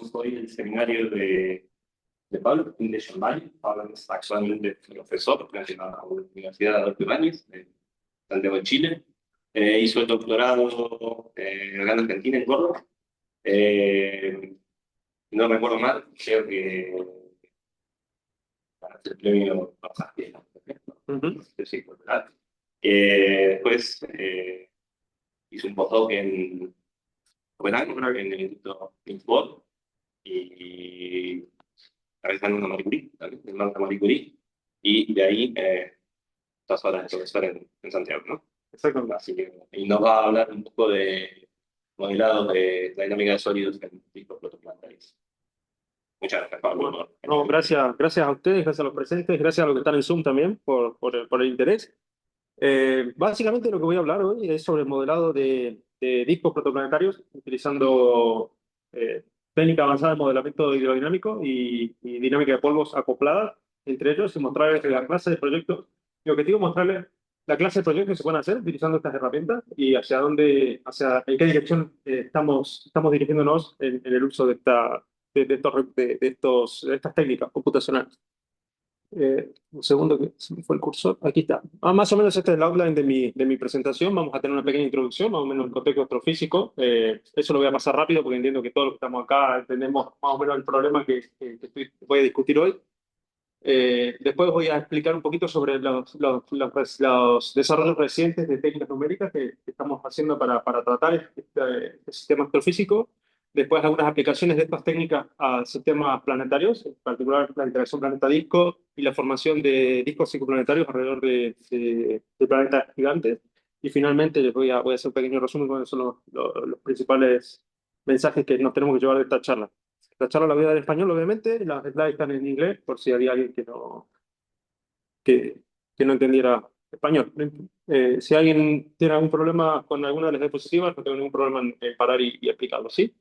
tenemos hoy el seminario de Pablo, de Giovanni. Pablo es actualmente profesor en la Universidad de Adolfo Ibáñez, de Santiago de Chile. Hizo el doctorado acá en Argentina, en Córdoba. No recuerdo mal, creo que ganaste el premio Pasaje, ¿no? Sí, ¿verdad? Después hizo un postdoc en Copenhague, en el Instituto Innsbruck, y realizando una Marie Curie, también, el marco Marie Curie, y de ahí estás ahora de profesor en Santiago, ¿no? Exacto. Así que, y nos va a hablar un poco de modelados de la dinámica de sólidos en discos protoplanetarios. Muchas gracias, Pablo. Bueno, no, gracias a ustedes, gracias a los presentes, gracias a los que están en Zoom también por el interés. Básicamente lo que voy a hablar hoy es sobre el modelado de discos protoplanetarios utilizando técnica avanzada de modelamiento hidrodinámico y dinámica de polvos acoplada entre ellos y mostrarles la clase de proyectos. Mi objetivo es mostrarles la clase de proyectos que se pueden hacer utilizando estas herramientas y en qué dirección estamos dirigiéndonos en el uso de estas técnicas computacionales. Un segundo que se me fue el cursor. Aquí está. Más o menos este es el outline de mi presentación. Vamos a tener una pequeña introducción, más o menos el contexto astrofísico. Eso lo voy a pasar rápido porque entiendo que todos los que estamos acá entendemos más o menos el problema que voy a discutir hoy. Después voy a explicar un poquito sobre los desarrollos recientes de técnicas numéricas que estamos haciendo para tratar este sistema astrofísico. Después algunas aplicaciones de estas técnicas a sistemas planetarios, en particular la interacción planeta-disco y la formación de discos psicoplanetarios alrededor de planetas gigantes. Y finalmente les voy a hacer un pequeño resumen con son los principales mensajes que nos tenemos que llevar de esta charla. La charla la voy a dar en español, obviamente, las slides están en inglés, por si había alguien que no entendiera español. Si alguien tiene algún problema con alguna de las diapositivas, no tengo ningún problema en parar y explicarlo, ¿sí?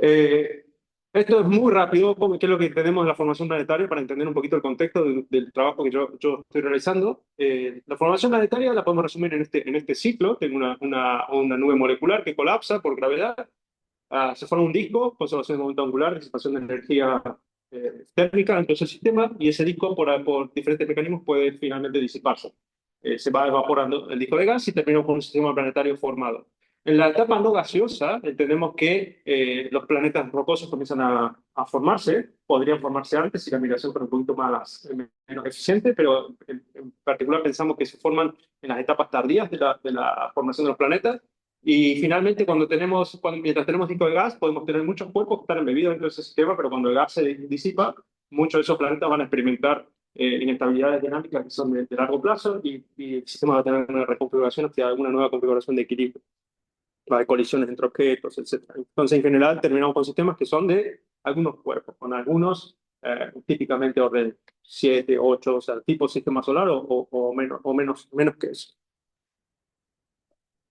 Esto es muy rápido, qué es lo que tenemos de la formación planetaria para entender un poquito el contexto del trabajo que yo estoy realizando. La formación planetaria la podemos resumir en este ciclo. Tengo una nube molecular que colapsa por gravedad. Se forma un disco, conservación de momento angular, disipación de energía térmica dentro del sistema, y ese disco, por diferentes mecanismos, puede finalmente disiparse. Se va evaporando el disco de gas y terminamos con un sistema planetario formado. En la etapa no gaseosa, entendemos que los planetas rocosos comienzan a formarse, podrían formarse antes si la migración fuera un poquito menos eficiente, pero en particular pensamos que se forman en las etapas tardías de la formación de los planetas. Y finalmente, mientras tenemos disco de gas, podemos tener muchos cuerpos que están embebidos dentro de ese sistema, pero cuando el gas se disipa, muchos de esos planetas van a experimentar inestabilidades dinámicas que son de largo plazo y el sistema va a tener una reconfiguración hacia alguna nueva configuración de equilibrio, de colisiones entre objetos, etc. Entonces, en general, terminamos con sistemas que son de algunos cuerpos, con algunos típicamente orden 7, 8, o sea, tipo sistema solar o menos que eso.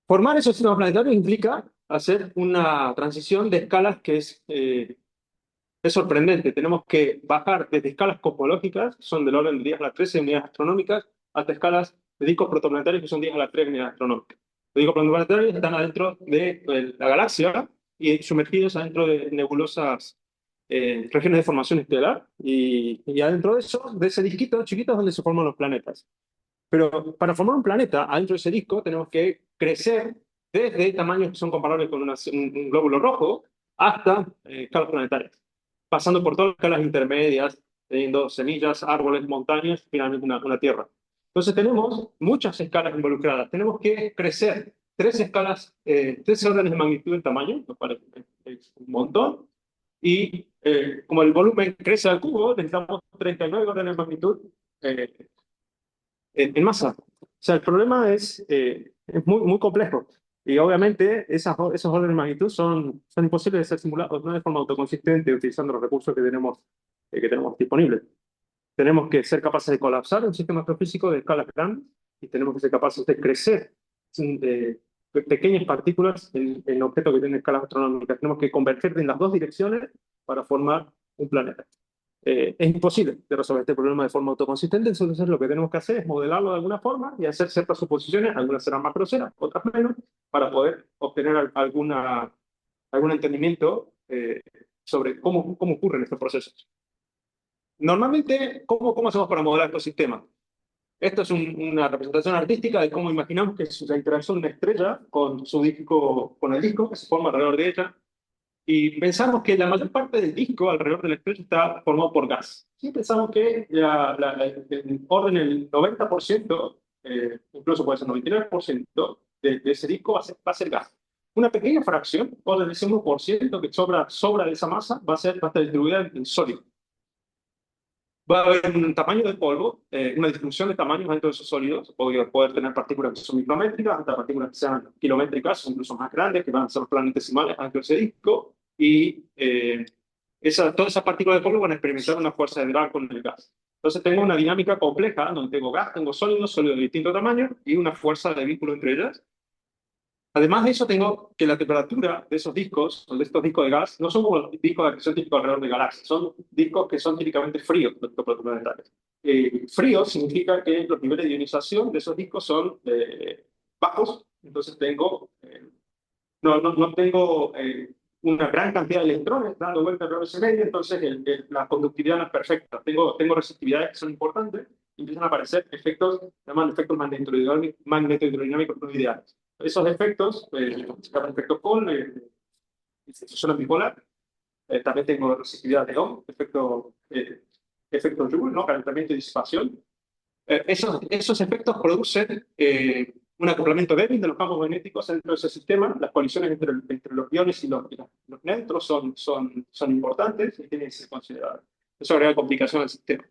Formar esos sistemas planetarios implica hacer una transición de escalas que es sorprendente. Tenemos que bajar desde escalas cosmológicas, que son del orden de 10 a la 13 unidades astronómicas, hasta escalas de discos protoplanetarios, que son 10 a la 3 unidades astronómicas. Los discos protoplanetarios están adentro de la galaxia y sumergidos adentro de nebulosas regiones de formación estelar, y adentro de eso, de ese disquito chiquito, es donde se forman los planetas. Pero para formar un planeta adentro de ese disco tenemos que crecer desde tamaños que son comparables con un glóbulo rojo hasta escalas planetarias, pasando por todas las escalas intermedias, teniendo semillas, árboles, montañas, finalmente una Tierra. Entonces tenemos muchas escalas involucradas. Tenemos que crecer tres órdenes de magnitud en tamaño, lo cual es un montón. Y como el volumen crece al cubo, necesitamos 39 órdenes de magnitud en masa. O sea, el problema es muy, muy complejo. Y obviamente esos órdenes de magnitud son imposibles de ser simulados, no de forma autoconsistente utilizando los recursos que tenemos disponibles. Tenemos que ser capaces de colapsar un sistema astrofísico de escala grande y tenemos que ser capaces de crecer pequeñas partículas en objetos que tienen escalas astronómicas. Tenemos que converger en las dos direcciones para formar un planeta. Es imposible de resolver este problema de forma autoconsistente, entonces lo que tenemos que hacer es modelarlo de alguna forma y hacer ciertas suposiciones, algunas serán más groseras, otras menos, para poder obtener algún entendimiento sobre cómo ocurren estos procesos. Normalmente, ¿cómo hacemos para modelar estos sistemas? Esto es una representación artística de cómo imaginamos que es la interacción de una estrella con su disco, con el disco que se forma alrededor de ella. Y pensamos que la mayor parte del disco alrededor de la estrella está formado por gas. Sí, pensamos que el orden, el 90%, incluso puede ser 99% de ese disco va a ser gas. Una pequeña fracción, o del 1% que sobra de esa masa, va a estar distribuida en sólido. Va a haber un tamaño de polvo, una distribución de tamaños dentro de esos sólidos. Poder tener partículas que son micrométricas, hasta partículas que sean kilométricas, o incluso más grandes, que van a ser planetesimales dentro de ese disco. Y todas esas partículas de polvo van a experimentar una fuerza de drag con el gas. Entonces tengo una dinámica compleja donde tengo gas, tengo sólidos de distinto tamaño y una fuerza de vínculo entre ellas. Además de eso, tengo que la temperatura de esos discos, o de estos discos de gas, no son como los discos que son típicos alrededor de galaxias, son discos que son típicamente fríos, los discos planetarios. Frío significa que los niveles de ionización de esos discos son bajos, entonces no tengo una gran cantidad de electrones dando vuelta alrededor de ese medio, entonces la conductividad no es perfecta. Tengo resistividades que son importantes, y empiezan a aparecer efectos, se llaman efectos magnetohidrodinámicos no ideales. Esos efectos, se llaman efectos Cole, institución bipolar. También tengo resistividad de Ohm, efecto Joule, ¿no? Calentamiento y disipación. Esos efectos producen un acoplamiento débil de los campos magnéticos dentro de ese sistema. Las colisiones entre los iones y los neutros son importantes y tienen que ser consideradas. Eso agrega complicación al sistema.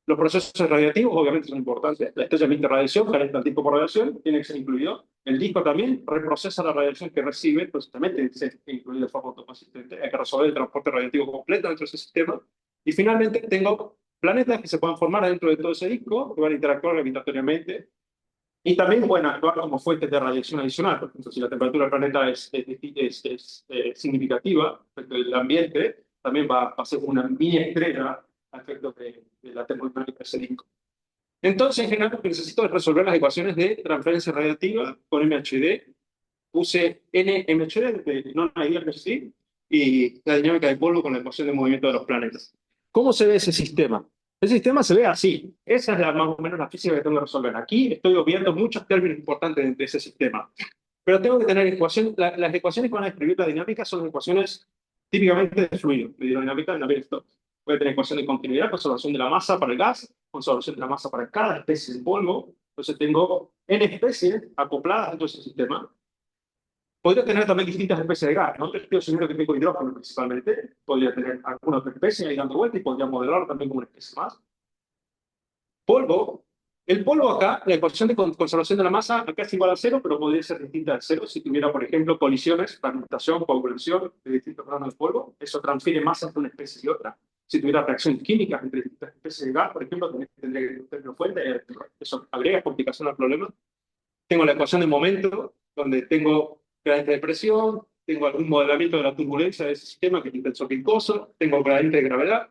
Los procesos radiativos obviamente son importantes. La estrella emite radiación, calienta el disco por radiación, tiene que ser incluido. El disco también reprocesa la radiación que recibe, entonces también tiene que ser incluido de forma autoconsistente. Hay que resolver el transporte radiativo completo dentro de ese sistema. Y finalmente tengo planetas que se puedan formar dentro de todo ese disco, que van a interactuar gravitatoriamente. Y también pueden actuar como fuentes de radiación adicional. Por ejemplo, si la temperatura del planeta es significativa respecto del ambiente, también va a ser una mini estrella a efectos de la termodinámica de ese disco. Entonces, en general, lo que necesito es resolver las ecuaciones de transferencia radiativa con MHD. Puse NMHD de non-ideal energy y la dinámica de polvo con la ecuación de movimiento de los planetas. ¿Cómo se ve ese sistema? El sistema se ve así. Esa es más o menos la física que tengo que resolver. Aquí estoy obviando muchos términos importantes de ese sistema. Pero tengo que tener ecuaciones. Las ecuaciones que van a describir la dinámica son las ecuaciones típicamente de fluido, de hidrodinámica de Navier-Stokes. Voy a tener ecuación de continuidad, conservación de la masa para el gas, conservación de la masa para cada especie de polvo. Entonces tengo n especies acopladas dentro de ese sistema. Podría tener también distintas especies de gas, ¿no? Estoy seguro que tengo hidrógeno principalmente. Podría tener alguna otra especie ahí dando vuelta y podría modelarlo también como una especie más. Polvo. El polvo acá, la ecuación de conservación de la masa, acá es igual a cero, pero podría ser distinta de cero si tuviera, por ejemplo, colisiones, fragmentación, coagulación de distintos granos de polvo. Eso transfiere masa entre una especie y otra. Si tuviera reacciones químicas entre distintas especies de gas, por ejemplo, tendría que tener fuente. Eso agrega complicación al problema. Tengo la ecuación de momento, donde tengo gradiente de presión, tengo algún modelamiento de la turbulencia de ese sistema, que es el tensor viscoso, tengo gradiente de gravedad,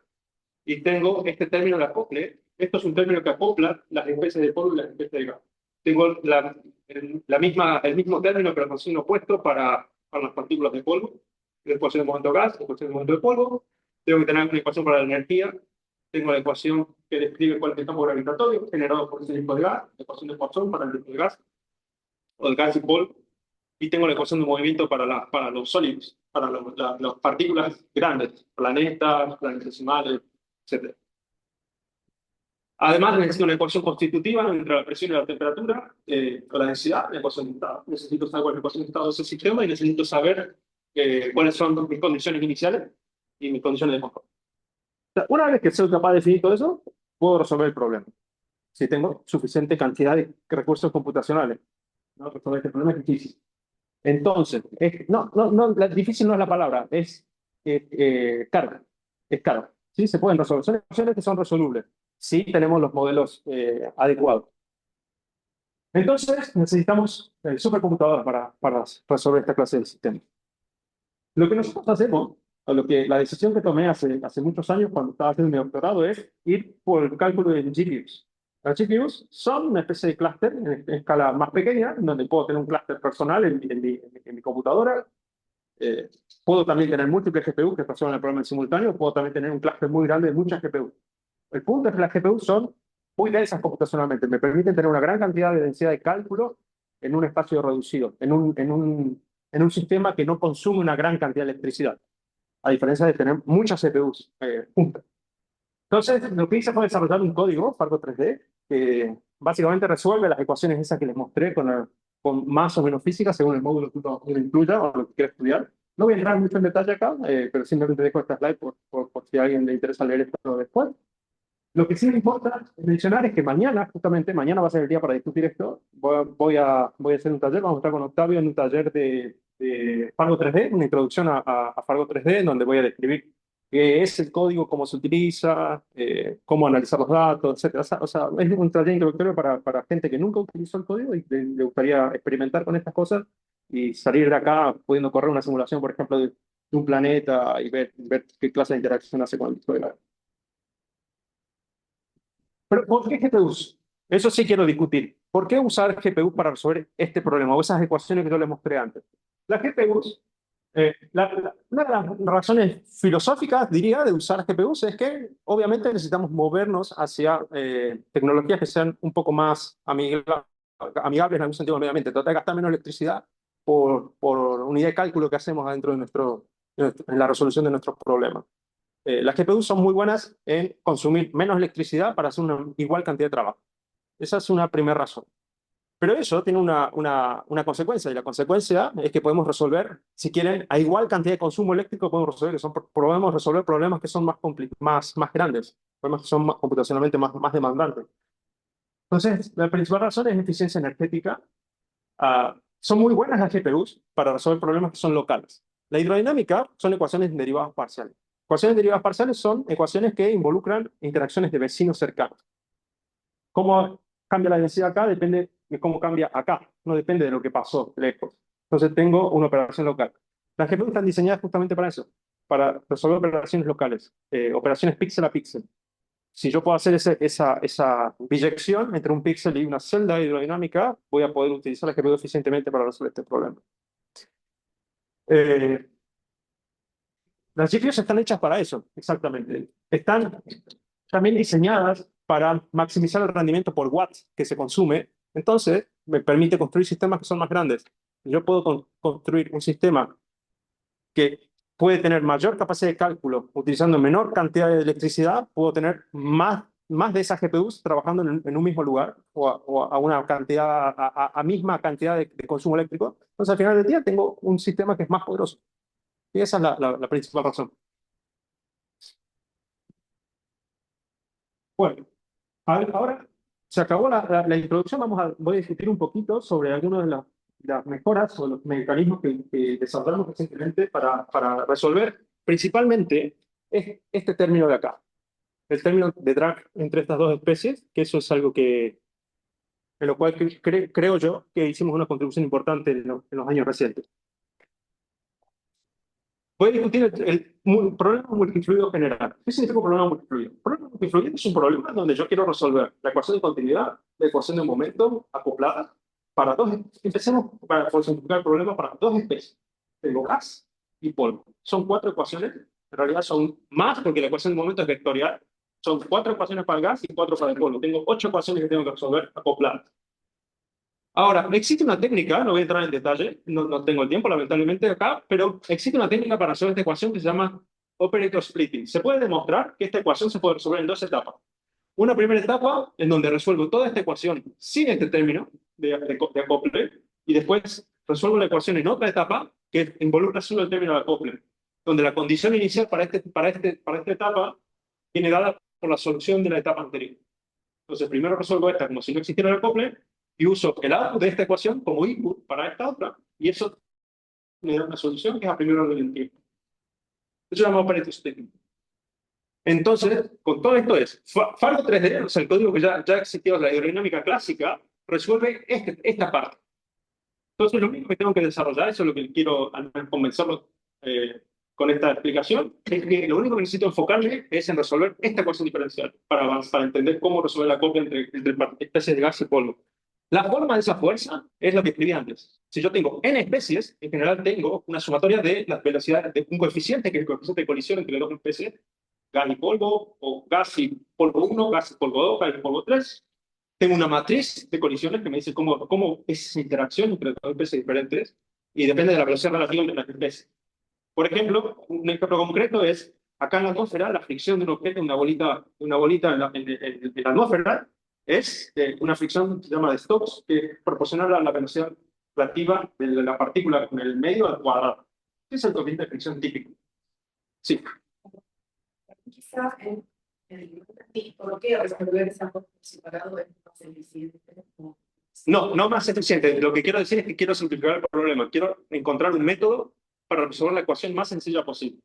y tengo este término de acople. Esto es un término que acopla las especies de polvo y las especies de gas. Tengo el mismo término, pero con signo opuesto para las partículas de polvo. La ecuación de momento gas, la ecuación de momento de polvo. Tengo que tener una ecuación para la energía. Tengo la ecuación que describe cuál es el campo gravitatorio generado por ese disco de gas, la ecuación de Poisson para el disco de gas, o el gas y polvo. Y tengo la ecuación de movimiento para los sólidos, para las partículas grandes, planetas, planetesimales, etc. Además, necesito una ecuación constitutiva entre la presión y la temperatura, o la densidad, la ecuación de estado. Necesito saber cuál es la ecuación de estado de ese sistema y necesito saber cuáles son mis condiciones iniciales y mis condiciones de control. Una vez que soy capaz de definir todo eso, puedo resolver el problema. Si tengo suficiente cantidad de recursos computacionales, ¿no? Resolver este problema es difícil. Entonces, difícil no es la palabra, es carga. Es carga. ¿Sí? Se pueden resolver. Son ecuaciones que son resolubles si tenemos los modelos adecuados. Entonces, necesitamos supercomputador para resolver esta clase de sistemas. Lo que nosotros hacemos, o la decisión que tomé hace muchos años cuando estaba haciendo mi doctorado, es ir por el cálculo de GPUs. Las GPUs son una especie de clúster en escala más pequeña, donde puedo tener un clúster personal en mi computadora, Eh, Puedo también tener múltiples GPU que resuelvan el problema en simultáneo, puedo también tener un clúster muy grande de muchas GPU. El punto es que las GPU son muy densas computacionalmente, me permiten tener una gran cantidad de densidad de cálculo en un espacio reducido, en un sistema que no consume una gran cantidad de electricidad, a diferencia de tener muchas CPUs juntas. Entonces, lo que hice fue desarrollar un código, Fargo 3D, que básicamente resuelve las ecuaciones esas que les mostré con más o menos física, según el módulo que uno incluya o lo que quiera estudiar. No voy a entrar mucho en detalle acá, pero simplemente dejo esta slide por si a alguien le interesa leer esto después. Lo que sí me importa mencionar es que mañana, justamente, mañana va a ser el día para discutir esto. Voy a hacer un taller, vamos a estar con Octavio en un taller de Fargo 3D, una introducción a Fargo 3D, en donde voy a describir qué es el código, cómo se utiliza, cómo analizar los datos, etcétera. O sea, es un taller introductorio para gente que nunca utilizó el código y le gustaría experimentar con estas cosas y salir de acá pudiendo correr una simulación, por ejemplo, de un planeta y ver qué clase de interacción hace con el código. Pero ¿por qué GPUs? Eso sí quiero discutir. ¿Por qué usar GPUs para resolver este problema o esas ecuaciones que yo les mostré antes? Las GPUs, una de las razones filosóficas, diría, de usar GPUs es que obviamente necesitamos movernos hacia tecnologías que sean un poco más amigables en algún sentido con el medio ambiente. Tratar de gastar menos electricidad por unidad de cálculo que hacemos dentro en la resolución de nuestros problemas. Las GPU son muy buenas en consumir menos electricidad para hacer una igual cantidad de trabajo. Esa es una primera razón. Pero eso tiene una consecuencia, y la consecuencia es que podemos resolver, si quieren, a igual cantidad de consumo eléctrico, podemos resolver problemas que son más grandes, problemas que son computacionalmente más demandantes. Entonces, la principal razón es eficiencia energética. Son muy buenas las GPUs para resolver problemas que son locales. La hidrodinámica son ecuaciones de derivadas parciales. Ecuaciones de derivadas parciales son ecuaciones que involucran interacciones de vecinos cercanos. Cómo cambia la densidad acá depende de cómo cambia acá, no depende de lo que pasó lejos. Entonces tengo una operación local. Las GPUs están diseñadas justamente para eso, para resolver operaciones locales, operaciones píxel a píxel. Si yo puedo hacer esa biyección entre un píxel y una celda hidrodinámica, voy a poder utilizar la GPU eficientemente para resolver este problema. Eh, las GPUs están hechas para eso, exactamente. Están también diseñadas para maximizar el rendimiento por watts que se consume. Entonces, me permite construir sistemas que son más grandes. Yo puedo construir un sistema que puede tener mayor capacidad de cálculo utilizando menor cantidad de electricidad, puedo tener más de esas GPUs trabajando en un mismo lugar o a una cantidad, a misma cantidad de consumo eléctrico. Entonces, al final del día, tengo un sistema que es más poderoso. Y esa es la principal razón. Bueno, ahora se acabó la introducción. Voy a discutir un poquito sobre algunas de las mejoras o los mecanismos que desarrollamos recientemente para resolver principalmente este término de acá, el término de drag entre estas dos especies, que eso es algo en lo cual creo yo que hicimos una contribución importante en los años recientes. Voy a discutir el problema multifluido general. ¿Qué significa un problema multifluido? Un problema multifluido es un problema donde yo quiero resolver la ecuación de continuidad, la ecuación de momento acoplada para empecemos por simplificar el problema para dos especies. Tengo gas y polvo. Son cuatro ecuaciones, en realidad son más porque la ecuación de momento es vectorial. Son cuatro ecuaciones para el gas y cuatro para el polvo. Tengo ocho ecuaciones que tengo que resolver acopladas. Ahora, existe una técnica, no voy a entrar en detalle, no tengo el tiempo lamentablemente acá, pero existe una técnica para resolver esta ecuación que se llama operator splitting. Se puede demostrar que esta ecuación se puede resolver en dos etapas. Una primera etapa en donde resuelvo toda esta ecuación sin este término de acople, y después resuelvo la ecuación en otra etapa que involucra solo el término de acople, donde la condición inicial para esta etapa viene dada por la solución de la etapa anterior. Entonces, primero resuelvo esta como si no existiera el acople y uso el output de esta ecuación como input para esta otra, y eso me da una solución que es a primer orden del tiempo. Eso se llama operator splitting. Entonces, con todo esto Fargo 3D, o sea, el código que ya existía, la hidrodinámica clásica, resuelve esta parte. Entonces, lo único que tengo que desarrollar, eso es lo que quiero al menos convencerlos con esta explicación, es que lo único que necesito enfocarme es en resolver esta ecuación diferencial para entender cómo resolver la copia entre especies de gas y polvo. La forma de esa fuerza es lo que escribí antes. Si yo tengo n especies, en general tengo una sumatoria de las velocidades de un coeficiente, que es el coeficiente de colisión entre dos especies, gas y polvo, o gas y polvo uno, gas y polvo 2, gas y polvo 3. Tengo una matriz de colisiones que me dice cómo es esa interacción entre dos especies diferentes y depende de la velocidad relativa entre las especies. Por ejemplo, un ejemplo concreto es, acá en la atmósfera, la fricción de un objeto, una bolita en la atmósfera, es una fricción que se llama de Stokes, que es proporcional a la velocidad relativa de la partícula con el medio al cuadrado. Ese es el coeficiente de fricción típico. Sí. Quizás por lo que resolver esa cosa separado es más eficiente. No, no más eficiente. Lo que quiero decir es que quiero simplificar el problema. Quiero encontrar un método para resolver la ecuación más sencilla posible.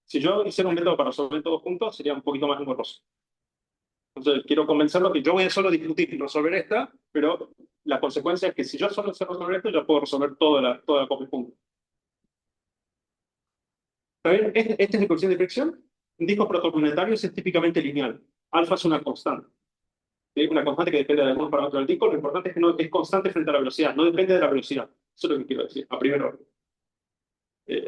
Si yo hiciera un método para resolver todos juntos, sería un poquito más engorroso. Entonces, quiero convencerlo que yo voy a solo discutir y resolver esta, pero la consecuencia es que si yo solo sé resolver esto, yo puedo resolver toda la copia junta. ¿Está bien? Este es el coeficiente de fricción. En discos protoplanetarios es típicamente lineal. Alfa es una constante. ¿Sí? Una constante que depende de algún parámetro del disco. Lo importante es que no es constante frente a la velocidad. No depende de la velocidad. Eso es lo que quiero decir, a primer orden.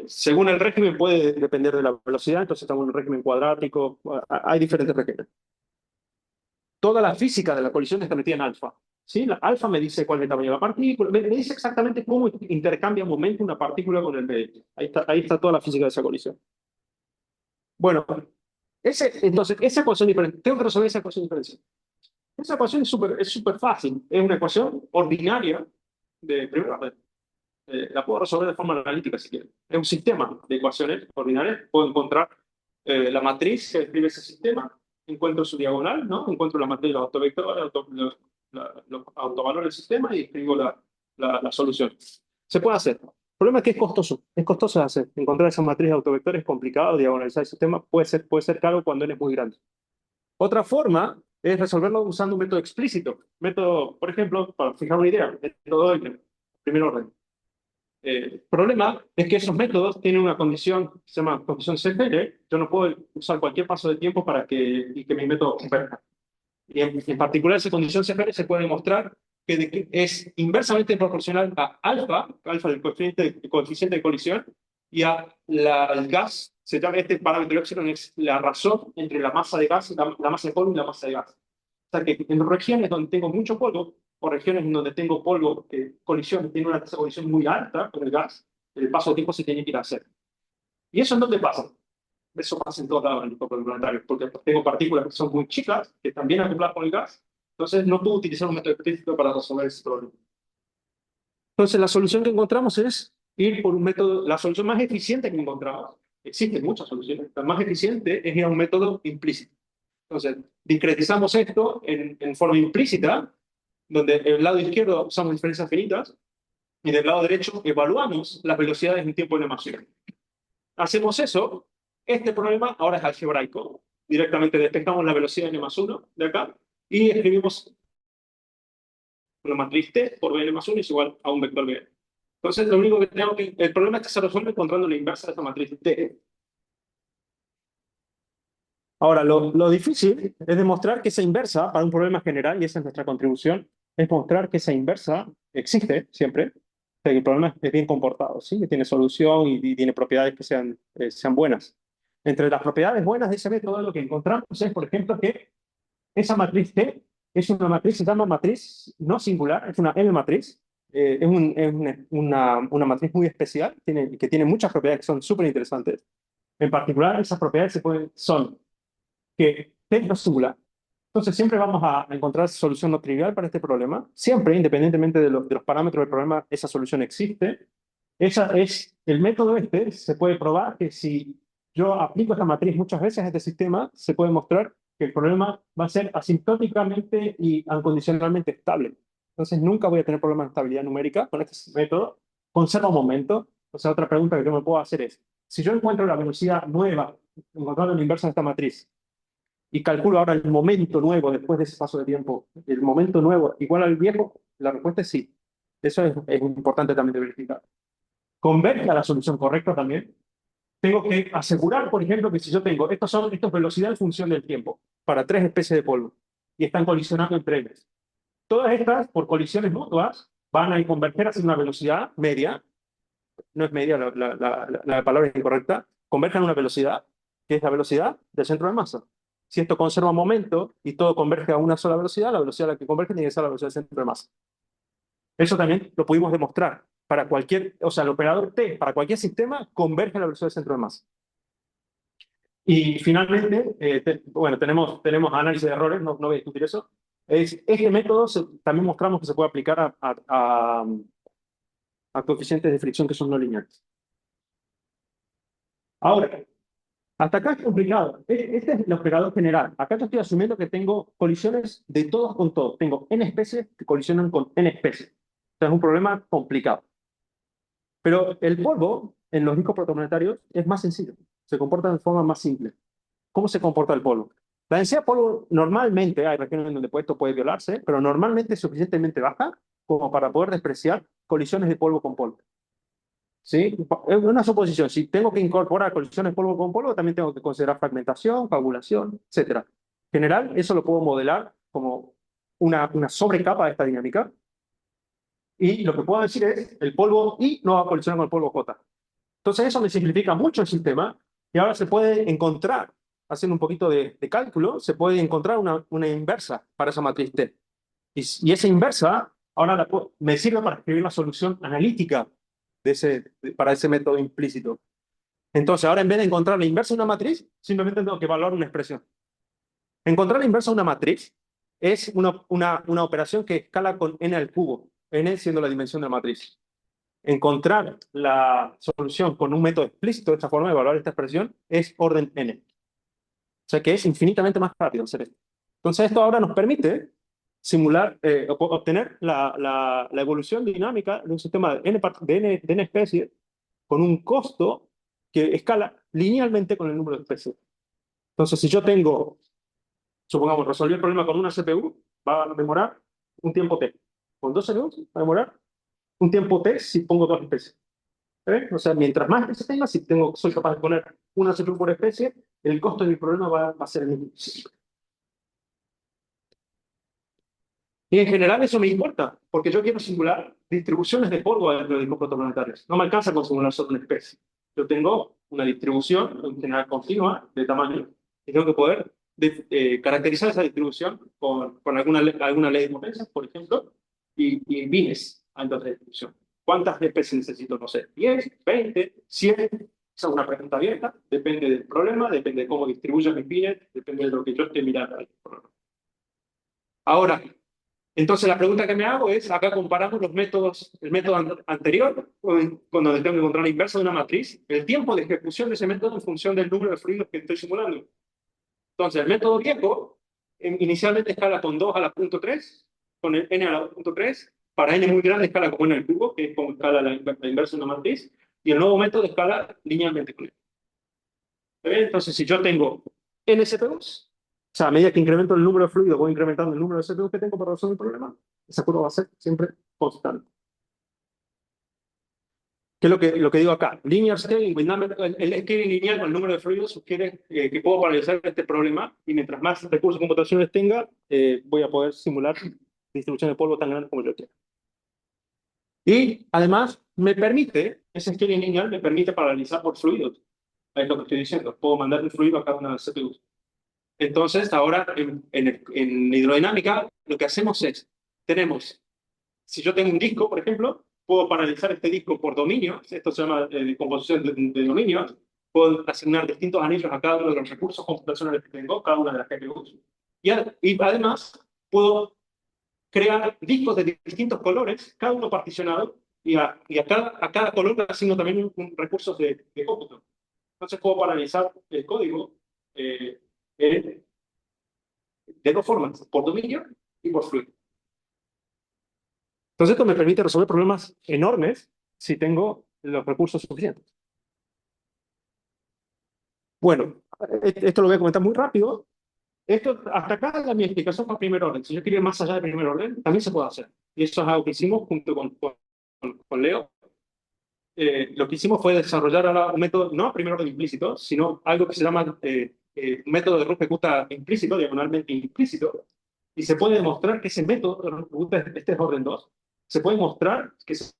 Según el régimen puede depender de la velocidad, entonces estamos en un régimen cuadrático. Hay diferentes regímenes. Toda la física de la colisión está metida en alfa. ¿Sí? La alfa me dice cuál es el tamaño de la partícula, me dice exactamente cómo intercambia momento una partícula con el medio. Ahí está toda la física de esa colisión. Bueno, entonces, esa ecuación diferencial, tengo que resolver esa ecuación diferencial. Esa ecuación es súper fácil, es una ecuación ordinaria de primer orden. La puedo resolver de forma analítica si quiero. Es un sistema de ecuaciones ordinarias. Puedo encontrar la matriz que describe ese sistema, encuentro su diagonal, ¿no? Encuentro la matriz de los autovectores, los autovalores del sistema y escribo la solución. Se puede hacer. El problema es que es costoso. Es costoso de hacer. Encontrar esa matriz de autovectores es complicado, diagonalizar el sistema puede ser caro cuando n es muy grande. Otra forma es resolverlo usando un método explícito. Método, por ejemplo, para fijar una idea, método Euler, primer orden. El problema es que esos métodos tienen una condición que se llama condición CFL. Yo no puedo usar cualquier paso de tiempo para que mi método converja. Y en particular, esa condición CFL se puede demostrar que es inversamente proporcional a alfa del coeficiente de colisión, y al gas. Se llama, este parámetro de epsilon es la razón entre la masa de gas, la masa de polvo y la masa de gas. O sea que en regiones donde tengo mucho polvo, o regiones en donde tengo polvo que tiene una tasa de colisión muy alta con el gas, el paso de tiempo se tiene que ir a hacer. ¿Y eso en dónde pasa? Eso pasa en todos lados en el disco planetario, porque tengo partículas que son muy chicas, que están bien acopladas con el gas, entonces no puedo utilizar un método específico para resolver ese problema. Entonces la solución que encontramos es ir por un método, la solución más eficiente que encontramos, existen muchas soluciones, la más eficiente es ir a un método implícito. Entonces, discretizamos esto en forma implícita, donde en el lado izquierdo usamos diferencias finitas y del lado derecho evaluamos las velocidades en tiempo de animación. Hacemos eso, este problema ahora es algebraico. Directamente despejamos la velocidad n más 1 de acá y escribimos una matriz T por Bn más 1 es igual a un vector Bn. Entonces, lo único que tengo el problema es que se resuelve encontrando la inversa de esta matriz T. Ahora, lo difícil es demostrar que esa inversa, para un problema general, y esa es nuestra contribución, es mostrar que esa inversa existe siempre, o sea, que el problema es bien comportado, ¿sí? Que tiene solución y tiene propiedades que sean buenas. Entre las propiedades buenas de ese método, lo que encontramos es, por ejemplo, que esa matriz T es una matriz, se llama matriz no singular, es una M-matriz, una matriz muy especial, que tiene muchas propiedades que son súper interesantes. En particular, esas propiedades son que T no es singular. Entonces siempre vamos a encontrar solución no trivial para este problema. Siempre, independientemente de los parámetros del problema, esa solución existe. El método se puede probar que si yo aplico esta matriz muchas veces a este sistema, se puede mostrar que el problema va a ser asintóticamente y incondicionalmente estable. Entonces nunca voy a tener problemas de estabilidad numérica con este método. Conserva un momento. O sea, otra pregunta que yo me puedo hacer es, si yo encuentro la velocidad nueva, encontrando la inversa de esta matriz, y calculo ahora el momento nuevo después de ese paso de tiempo, el momento nuevo igual al viejo, la respuesta es sí. Eso es importante también de verificar. Converge a la solución correcta también. Tengo que asegurar, por ejemplo, que si yo tengo, esto es velocidad en función del tiempo, para tres especies de polvo, y están colisionando entre ellas. todas estas, por colisiones mutuas, van a converger hacia una velocidad media, no es media, la palabra es incorrecta, convergen a una velocidad, que es la velocidad del centro de masa. Si esto conserva momento y todo converge a una sola velocidad, la velocidad a la que converge tiene que ser la velocidad del centro de masa. Eso también lo pudimos demostrar. Para cualquier, o sea, el operador T, para cualquier sistema, converge a la velocidad del centro de masa. Y finalmente, bueno, tenemos análisis de errores, no voy a discutir eso. Este método también mostramos que se puede aplicar a coeficientes de fricción que son no lineales. Ahora, hasta acá es complicado. Este es el operador general. Acá yo estoy asumiendo que tengo colisiones de todos con todos. Tengo n especies que colisionan con n especies. O sea, es un problema complicado. Pero el polvo en los discos protoplanetarios es más sencillo. Se comporta de forma más simple. ¿Cómo se comporta el polvo? La densidad de polvo normalmente, hay regiones donde esto puede violarse, pero normalmente es suficientemente baja como para poder despreciar colisiones de polvo con polvo. ¿Sí? Es una suposición. Si tengo que incorporar colisiones polvo con polvo, también tengo que considerar fragmentación, coagulación, etc. En general, eso lo puedo modelar como una sobrecapa de esta dinámica. Y lo que puedo decir es, el polvo I no va a colisionar con el polvo J. Entonces eso me simplifica mucho el sistema y ahora se puede encontrar, haciendo un poquito de cálculo, se puede encontrar una inversa para esa matriz T. Y esa inversa ahora me sirve para escribir la solución analítica para ese método implícito. Entonces ahora en vez de encontrar la inversa de una matriz, simplemente tengo que evaluar una expresión. Encontrar la inversa de una matriz es una operación que escala con n al cubo, n siendo la dimensión de la matriz. Encontrar la solución con un método explícito de esta forma de evaluar esta expresión es orden n. O sea que es infinitamente más rápido hacer esto. Entonces esto ahora nos permite simular, obtener la evolución dinámica de un sistema de n especies con un costo que escala linealmente con el número de especies. Entonces si yo tengo, supongamos, resolver el problema con una CPU, va a demorar un tiempo t. Con dos CPUs va a demorar un tiempo t si pongo dos especies. O sea, mientras más especies tenga, si soy capaz de poner una CPU por especie, el costo de mi problema va a ser el mismo. Y en general eso me importa, porque yo quiero simular distribuciones de polvo dentro de discos protoplanetarios. No me alcanza con simular solo una especie. Yo tengo una distribución, en general continua, de tamaño, y tengo que poder caracterizar esa distribución con alguna ley de potencia, por ejemplo, y bines antes de la distribución. ¿Cuántas especies necesito? No sé, 10, 20, 100. Esa es una pregunta abierta, depende del problema, depende de cómo distribuyo mis bines, depende de lo que yo esté mirando. Ahora, entonces la pregunta que me hago es, acá comparamos los métodos, el método anterior, cuando tengo que encontrar la inversa de una matriz, el tiempo de ejecución de ese método en función del número de fluidos que estoy simulando. Entonces, el método viejo inicialmente escala con 2 a la punto 3, con el n a la punto 3, para n muy grande escala como n al cubo, que es como escala la inversa de una matriz, y el nuevo método escala linealmente con él. Entonces, si yo tengo n CPUs, o sea, a medida que incremento el número de fluidos, voy incrementando el número de CPUs que tengo para resolver el problema, esa curva va a ser siempre constante. ¿Qué es lo que digo acá? Linear scaling with number, el scaling lineal con el número de fluidos sugiere que puedo paralizar este problema y mientras más recursos computacionales tenga, voy a poder simular distribución de polvo tan grandes como yo quiera. Y además, ese scaling lineal me permite paralizar por fluidos. Es lo que estoy diciendo. Puedo mandar un fluido a cada una de las CPUs. Entonces, ahora en hidrodinámica, lo que hacemos es, si yo tengo un disco, por ejemplo, puedo paralizar este disco por dominio, esto se llama composición de dominios, puedo asignar distintos anillos a cada uno de los recursos computacionales que tengo, cada una de las GPUs, y además puedo crear discos de distintos colores, cada uno particionado, y a cada color le asigno también recursos de cómputo. Entonces puedo paralizar el código de dos formas, por dominio y por fluido. Entonces esto me permite resolver problemas enormes si tengo los recursos suficientes. Bueno, esto lo voy a comentar muy rápido. Hasta acá es mi explicación para primer orden. Si yo quiero ir más allá de primer orden, también se puede hacer. Y eso es algo que hicimos junto con Leo. Lo que hicimos fue desarrollar ahora un método, no a primer orden implícito, sino algo que se llama un método de Ruth-Ecuta implícito, diagonalmente implícito. y se puede demostrar que ese método, este es orden 2, se puede mostrar que se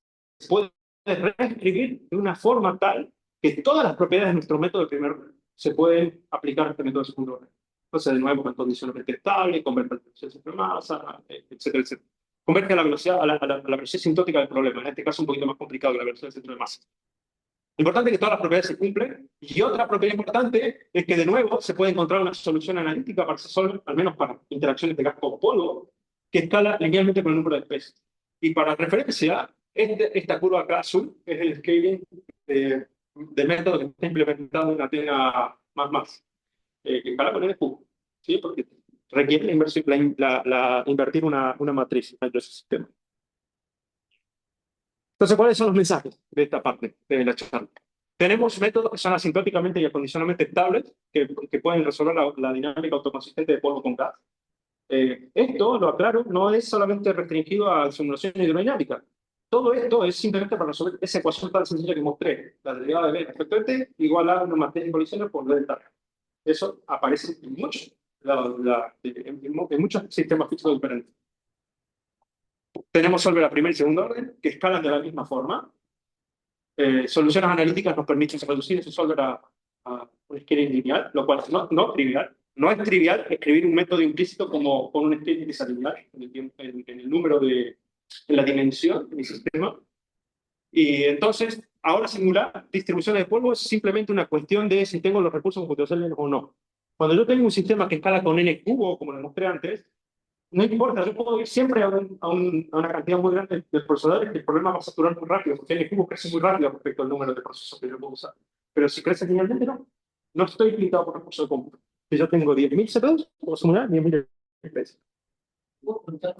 puede reescribir de una forma tal que todas las propiedades de nuestro método de primer orden se pueden aplicar a este método de segundo orden. Entonces, de nuevo, con condiciones detectables, converge a la velocidad de masa, etcétera, etcétera. Converge a la velocidad, a la velocidad sintótica del problema. En este caso, un poquito más complicado que la velocidad del centro de masa. Importante es que todas las propiedades se cumplen. Y otra propiedad importante es que, de nuevo, se puede encontrar una solución analítica para resolver, al menos para interacciones de gas con polvo, que escala linealmente con el número de especies. Y para referencia, esta curva acá azul es el scaling del método que está implementado en Athena que escala con n cubo, ¿sí? Porque requiere invertir una matriz dentro de ese sistema. Entonces, ¿cuáles son los mensajes de esta parte de la charla? Tenemos métodos que son asintóticamente y acondicionalmente estables, que pueden resolver la dinámica autoconsistente de polvo con gas. Esto, lo aclaro, no es solamente restringido a simulación hidrodinámica. Todo esto es simplemente para resolver esa ecuación tan sencilla que mostré. La derivada de B respecto a T igual a una matriz de colisiones por delta. Eso aparece en muchos sistemas físicos diferentes. Tenemos solver a primer y segundo orden, que escalan de la misma forma. Soluciones analíticas nos permiten reducir ese solver a un scaling lineal, lo cual no es trivial. No es trivial escribir un método implícito como con un scaling que sea lineal en el número en la dimensión de mi sistema. Y entonces, ahora simular distribuciones de polvo es simplemente una cuestión de si tengo los recursos computacionales o no. Cuando yo tengo un sistema que escala con n cubo, como lo mostré antes, no importa, yo puedo ir siempre a una cantidad muy grande de procesadores que el problema va a saturar muy rápido, porque n cubo crece muy rápido respecto al número de procesos que yo puedo usar. Pero si crece linealmente, no estoy limitado por recursos de cómputo. Si yo tengo 10.000 CPUs, puedo simular 10.000 especies.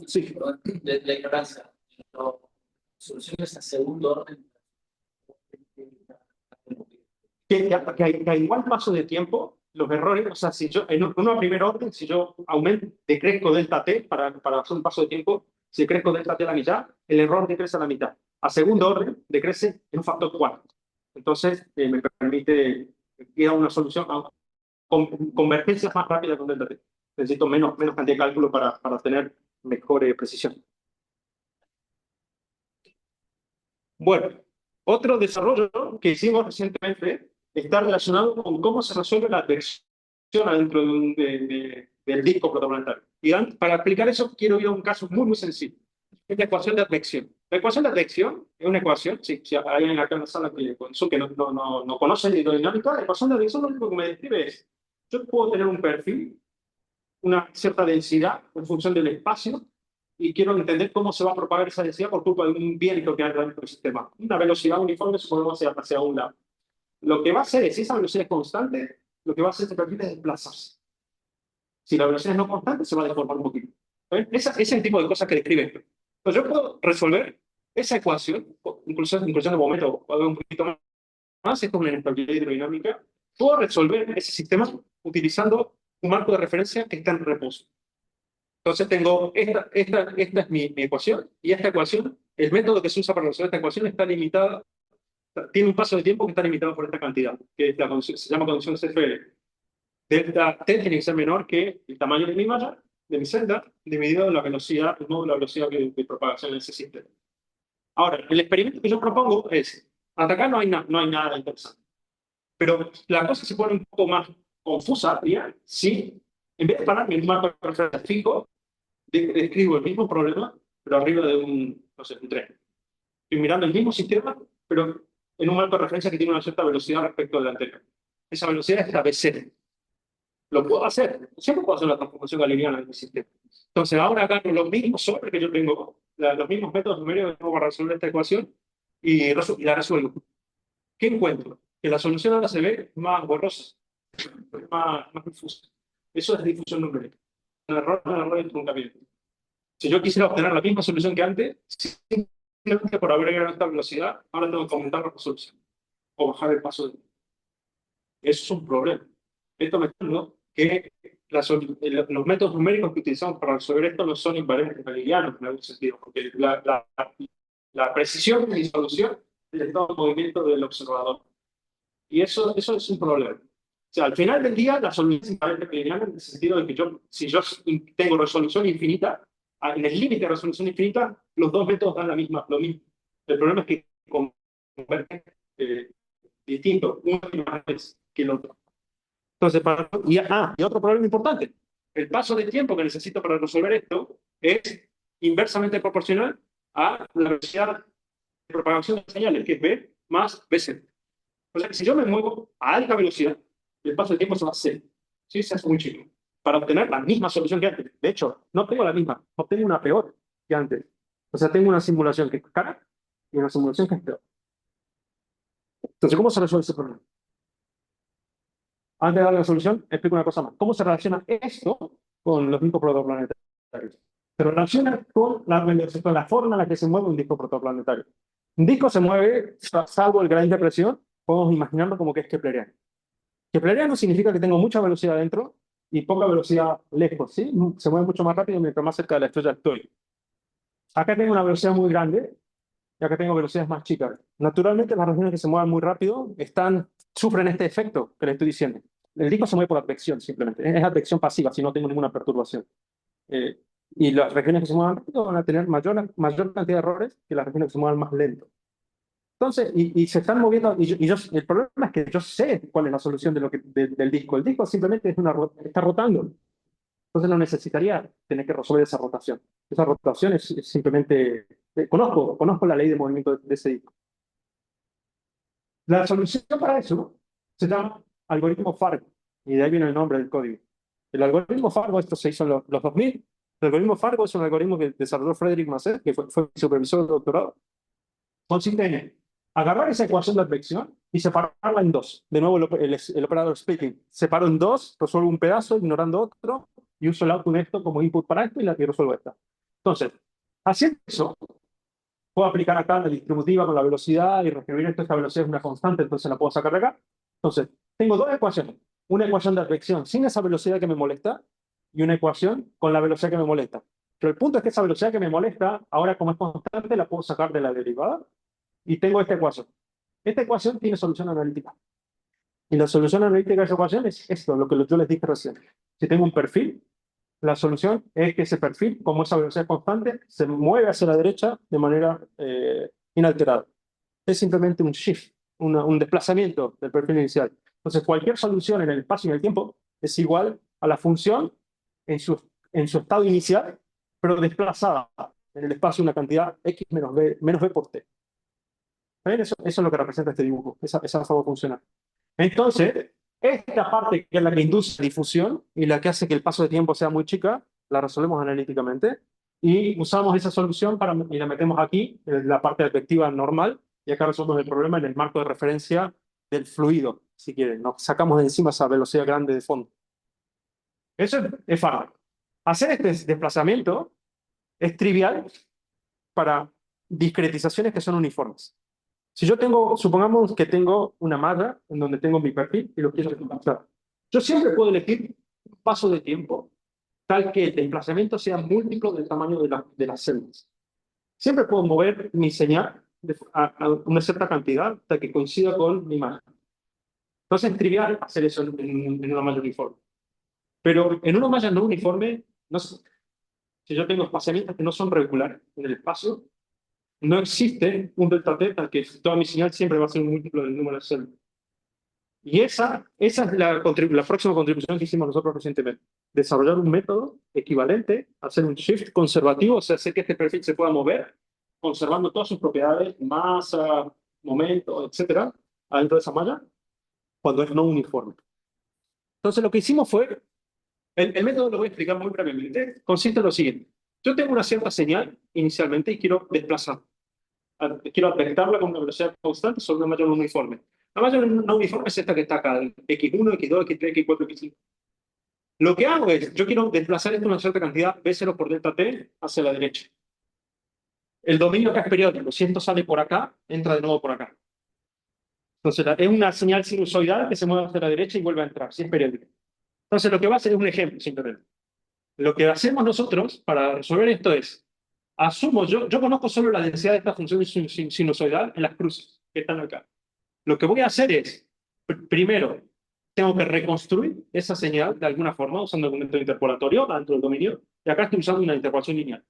Sí, de la ignorancia. No, soluciones a segundo orden. Que a igual paso de tiempo, los errores, o sea, si yo, en uno a primer orden, si yo decrezco delta t para hacer un paso de tiempo, si decrezco delta t a la mitad, el error decrece a la mitad. A segundo orden, decrece en un factor 4. Entonces, me permite ir a una solución, con convergencias más rápidas con delta t. Necesito menos cantidad de cálculo para tener mejor precisión. Bueno, otro desarrollo que hicimos recientemente está relacionado con cómo se resuelve la advección adentro del disco protoplanetario. Y para explicar eso, quiero ir a un caso muy sencillo. Es la ecuación de advección. La ecuación de advección es una ecuación, si hay alguien acá en la sala que no conoce la hidrodinámica, la ecuación de advección lo único que me describe es, yo puedo tener un perfil, una cierta densidad en función del espacio, y quiero entender cómo se va a propagar esa densidad por culpa de un viento que hay dentro del sistema. Una velocidad uniforme, suponemos, hacia un lado. Lo que va a hacer es, si esa velocidad es constante, lo que va a hacer este perfil es desplazarse. Si la velocidad es no constante, se va a deformar un poquito. Ese es el tipo de cosas que describe esto. Entonces yo puedo resolver esa ecuación, incluso de momento, o un poquito más, esto es una inestabilidad hidrodinámica, puedo resolver ese sistema utilizando un marco de referencia que está en reposo. Entonces tengo, esta es mi ecuación, y esta ecuación, el método que se usa para resolver esta ecuación está limitada, tiene un paso de tiempo que está limitado por esta cantidad, que se llama condición CFL. Delta t tiene que ser menor que el tamaño de mi malla, de mi celda, dividido la velocidad, el módulo de la velocidad de propagación en ese sistema. Ahora, el experimento que yo propongo es, hasta acá no hay nada interesante. Pero la cosa se pone un poco más confusa, si en vez de pararme en un marco de referencia fijo, describo el mismo problema, pero arriba de un tren. Estoy mirando el mismo sistema, pero en un marco de referencia que tiene una cierta velocidad respecto del anterior. Esa velocidad es la BC. Lo puedo hacer. Siempre puedo hacer la transformación galileana de mi sistema. Entonces, ahora agarro los mismos solvers que yo tengo, los mismos métodos numéricos que tengo para resolver esta ecuación, y la resuelvo. ¿Qué encuentro? Que la solución ahora se ve más borrosa, más difusa. Eso es difusión numérica. Un error de truncamiento. Si yo quisiera obtener la misma solución que antes, simplemente por haber agregado esta velocidad, ahora tengo que aumentar la resolución o bajar el paso de. Eso es un problema. Esto me está diciendo que los métodos numéricos que utilizamos para resolver esto no son invariantes galileanos en algún sentido, porque la precisión de mi solución es el estado de movimiento del observador. Y eso es un problema. sea, al final del día, la solución es euclidiana en el sentido de que si yo tengo resolución infinita, en el límite de resolución infinita, los dos métodos dan lo mismo. El problema es que convergen distinto, uno tiene más veces que el otro. Entonces, y otro problema importante, el paso de tiempo que necesito para resolver esto es inversamente proporcional a la velocidad de propagación de señales, que es B más BC. O sea, que si yo me muevo a alta velocidad, el paso de tiempo se va a C. ¿Sí? Se hace muy chico. Para obtener la misma solución que antes. De hecho, no tengo la misma, obtengo una peor que antes. O sea, tengo una simulación que es cara y una simulación que es peor. Entonces, ¿cómo se resuelve ese problema? Antes de dar la solución, explico una cosa más. ¿Cómo se relaciona esto con los discos protoplanetarios? Se relaciona con la forma en la que se mueve un disco protoplanetario. Un disco se mueve, salvo el gradiente de presión, podemos imaginarlo como que es kepleriano. Kepleriano significa que tengo mucha velocidad dentro y poca velocidad lejos, ¿sí? Se mueve mucho más rápido mientras más cerca de la estrella estoy. Acá tengo una velocidad muy grande y acá tengo velocidades más chicas. Naturalmente, las regiones que se mueven muy rápido sufren este efecto que le estoy diciendo. El disco se mueve por advección, simplemente. Es advección pasiva, si no tengo ninguna perturbación. Y las regiones que se muevan rápido van a tener mayor cantidad de errores que las regiones que se muevan más lento. Entonces, y se están moviendo, el problema es que yo sé cuál es la solución del disco. El disco simplemente está rotando. Entonces no necesitaría tener que resolver esa rotación. Esa rotación es simplemente... conozco la ley de movimiento de ese disco. La solución para eso se llama algoritmo Fargo, y de ahí viene el nombre del código. El algoritmo Fargo, esto se hizo en los 2000. El algoritmo Fargo es un algoritmo que desarrolló Frédéric Massey, que fue supervisor de doctorado. Consiste en agarrar esa ecuación de advección y separarla en dos. De nuevo, el operador splitting. Separo en dos, resuelvo un pedazo ignorando otro, y uso el output de esto como input para esto y resuelvo esta. Entonces, haciendo eso, puedo aplicar acá la distributiva con la velocidad y reescribir esto. Esta velocidad es una constante, entonces la puedo sacar de acá. Entonces, tengo dos ecuaciones. Una ecuación de advección sin esa velocidad que me molesta y una ecuación con la velocidad que me molesta. Pero el punto es que esa velocidad que me molesta, ahora como es constante, la puedo sacar de la derivada y tengo esta ecuación. Esta ecuación tiene solución analítica. Y la solución analítica de esa ecuación es esto, lo que yo les dije recién. Si tengo un perfil, la solución es que ese perfil, como esa velocidad constante, se mueve hacia la derecha de manera inalterada. Es simplemente un shift, un desplazamiento del perfil inicial. Entonces, cualquier solución en el espacio y en el tiempo es igual a la función en su estado inicial, pero desplazada en el espacio una cantidad x menos b por t. Eso es lo que representa este dibujo, esa forma funciona. Entonces, esta parte que es la que induce difusión y la que hace que el paso de tiempo sea muy chica, la resolvemos analíticamente y usamos esa solución y la metemos aquí, en la parte advectiva normal, y acá resolvemos el problema en el marco de referencia del fluido, si quieren. Nos sacamos de encima esa velocidad grande de fondo. Eso es fácil. Hacer este desplazamiento es trivial para discretizaciones que son uniformes. Si yo supongamos que tengo una malla en donde tengo mi perfil y lo quiero desplazar. Yo siempre puedo elegir un paso de tiempo tal que el desplazamiento sea múltiplo del tamaño de las celdas. Siempre puedo mover mi señal a una cierta cantidad hasta que coincida con mi malla. Entonces es trivial hacer eso en una malla uniforme. Pero en una malla no uniforme, si yo tengo espaciamientos que no son regulares en el espacio, no existe un delta t tal que toda mi señal siempre va a ser un múltiplo del número de celdas. Y esa es la próxima contribución que hicimos nosotros recientemente. Desarrollar un método equivalente a hacer un shift conservativo, o sea, hacer que este perfil se pueda mover, conservando todas sus propiedades, masa, momento, etcétera, adentro de esa malla, cuando es no uniforme. Entonces, lo que hicimos fue, el método lo voy a explicar muy brevemente, consiste en lo siguiente. Yo tengo una cierta señal inicialmente y quiero desplazar. Quiero afectarla con una velocidad constante sobre una malla no uniforme. La malla no uniforme es esta que está acá, x1, x2, x3, x4, x5. Lo que hago es, yo quiero desplazar esto una cierta cantidad, b0 por delta t, hacia la derecha. El dominio acá es periódico, si esto sale por acá, entra de nuevo por acá. Entonces, es una señal sinusoidal que se mueve hacia la derecha y vuelve a entrar, si es periódico. Entonces, lo que va a hacer es un ejemplo, simplemente. Lo que hacemos nosotros para resolver esto es, yo conozco solo la densidad de esta función sinusoidal en las cruces que están acá. Lo que voy a hacer es, primero, tengo que reconstruir esa señal de alguna forma usando algún método interpolatorio dentro del dominio. Y acá estoy usando una interpolación lineal.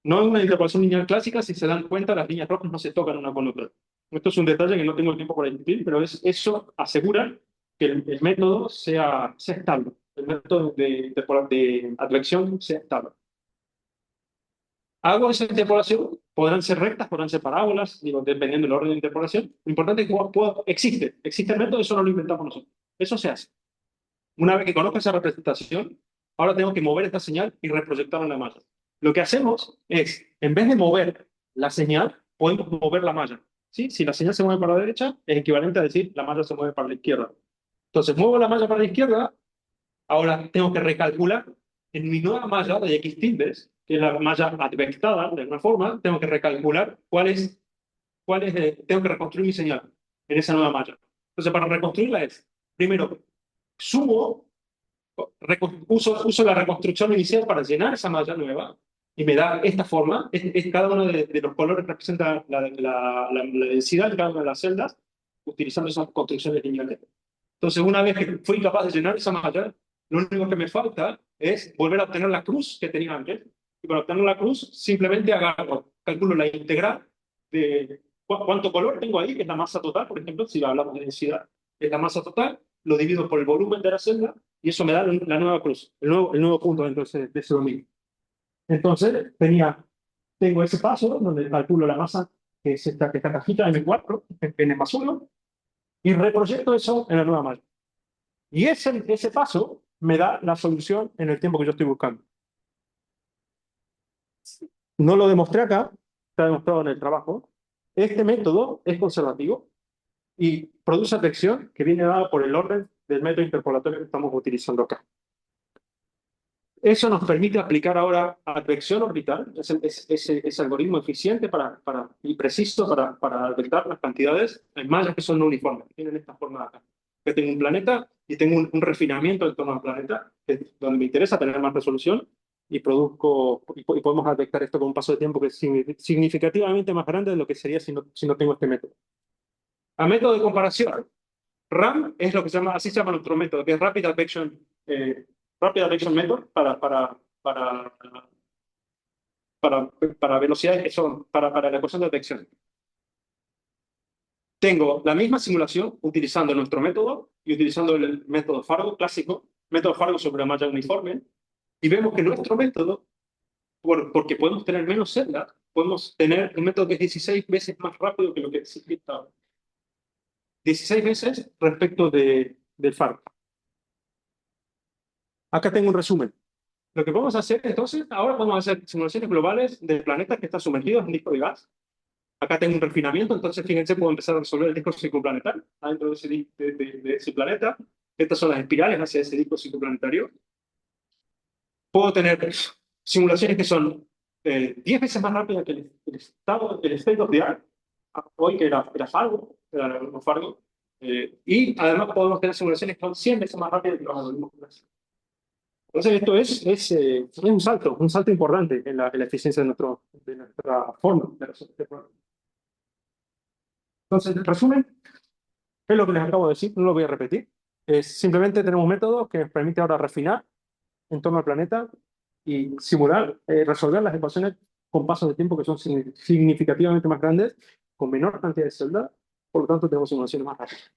No es una interpolación lineal clásica, si se dan cuenta, las líneas rojas no se tocan una con otra. Esto es un detalle que no tengo el tiempo para discutir, pero eso asegura que el método sea estable. El método de atracción sea estable. Hago esa interpolación, podrán ser rectas, podrán ser parábolas, digo, dependiendo del orden de interpolación. Lo importante es que existe el método, eso no lo inventamos nosotros. Eso se hace. Una vez que conozco esa representación, ahora tengo que mover esta señal y reproyectarla en la malla. Lo que hacemos es, en vez de mover la señal, podemos mover la malla. ¿Sí? Si la señal se mueve para la derecha, es equivalente a decir la malla se mueve para la izquierda. Entonces, muevo la malla para la izquierda, ahora tengo que recalcular en mi nueva malla de X tildes, que es la malla advectada de alguna forma, tengo que recalcular tengo que reconstruir mi señal en esa nueva malla. Entonces, para reconstruirla primero, uso la reconstrucción inicial para llenar esa malla nueva y me da esta forma. Cada uno de los colores representa la densidad de cada una de las celdas utilizando esas construcciones lineales. Entonces, una vez que fui capaz de llenar esa malla, lo único que me falta es volver a obtener la cruz que tenía antes. Y para obtener la cruz, simplemente calculo la integral de cuánto color tengo ahí, que es la masa total, por ejemplo, si hablamos de densidad, es la masa total, lo divido por el volumen de la celda y eso me da la nueva cruz, el nuevo punto dentro de ese dominio. Entonces, tengo ese paso donde calculo la masa, que es esta cajita M4, N+1, y reproyecto eso en la nueva malla. Y ese paso me da la solución en el tiempo que yo estoy buscando. No lo demostré acá, está demostrado en el trabajo. Este método es conservativo y produce atracción que viene dada por el orden del método interpolatorio que estamos utilizando acá. Eso nos permite aplicar ahora atracción orbital, ese algoritmo eficiente y preciso para detectar las cantidades en mallas que son no uniformes, que tienen esta forma de acá. Que tengo un planeta y tengo un refinamiento en torno al planeta, donde me interesa tener más resolución y podemos detectar esto con un paso de tiempo que es significativamente más grande de lo que sería si no tengo este método. A método de comparación, RAM es lo que así se llama nuestro método, que es Rapid Advection Method para velocidades que son para la ecuación de detección. Tengo la misma simulación utilizando nuestro método y utilizando el método Fargo clásico, método Fargo sobre la malla uniforme, y vemos que nuestro método, porque podemos tener menos celdas, podemos tener un método que es 16 veces más rápido que lo que existe ahora. 16 veces respecto del Fargo. Acá tengo un resumen. Lo que podemos hacer entonces, ahora podemos hacer simulaciones globales de planetas que están sumergidos en disco de gas. Acá tengo un refinamiento, entonces fíjense, puedo empezar a resolver el disco circunplanetario adentro de ese planeta. Estas son las espirales hacia ese disco circunplanetario. Puedo tener simulaciones que son 10 veces más rápidas que el state of the art, hoy que era Fargo, era Fargo. Y además podemos tener simulaciones que son 100 veces más rápidas que los algoritmos clásicos. Entonces esto es un salto importante en la eficiencia de nuestra forma de resolver este problema. Entonces, en resumen, es lo que les acabo de decir, no lo voy a repetir. Simplemente tenemos un método que nos permite ahora refinar en torno al planeta y simular, resolver las ecuaciones con pasos de tiempo que son significativamente más grandes, con menor cantidad de celdas, por lo tanto tenemos simulaciones más rápidas.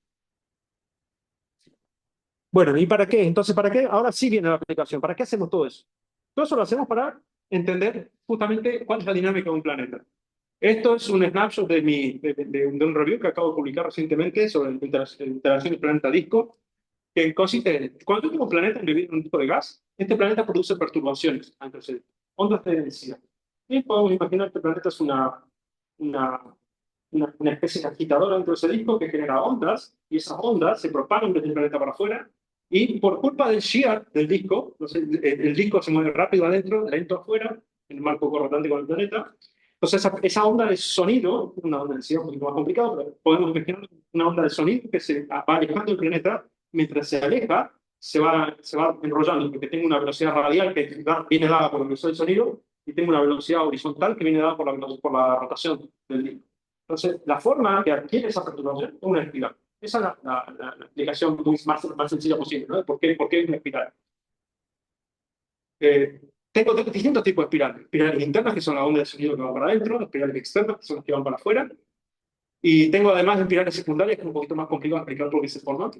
Bueno, ¿y para qué? Entonces, ¿para qué? Ahora sí viene la aplicación. ¿Para qué hacemos todo eso? Todo eso lo hacemos para entender justamente cuál es la dinámica de un planeta. Esto es un snapshot de un review que acabo de publicar recientemente sobre interacciones planeta-disco, que consiste en, cuando yo tengo un planeta embebido en un disco de gas, este planeta produce perturbaciones, entonces, ondas de densidad. Y podemos imaginar que el planeta es una especie de agitador dentro de ese disco que genera ondas, y esas ondas se propagan desde el planeta para afuera, y por culpa del shear del disco, el disco se mueve rápido adentro, lento afuera, en el marco corrotante con el planeta. Entonces esa onda de sonido, una onda de densidad un poquito más complicada, pero podemos imaginar una onda de sonido que se va alejando del planeta, mientras se aleja, se va enrollando, porque tengo una velocidad radial que viene dada por la velocidad del sonido, y tengo una velocidad horizontal que viene dada por la rotación del disco. Entonces, la forma que adquiere esa perturbación es una espiral. Esa es la explicación más sencilla posible, ¿no? ¿Por qué es una espiral? Tengo distintos tipos de espirales. Espirales internas, que son la onda de sonido que va para adentro, espirales externas, que son las que van para afuera. Y tengo además espirales secundarias, que es un poquito más complicado de explicar por qué se forman.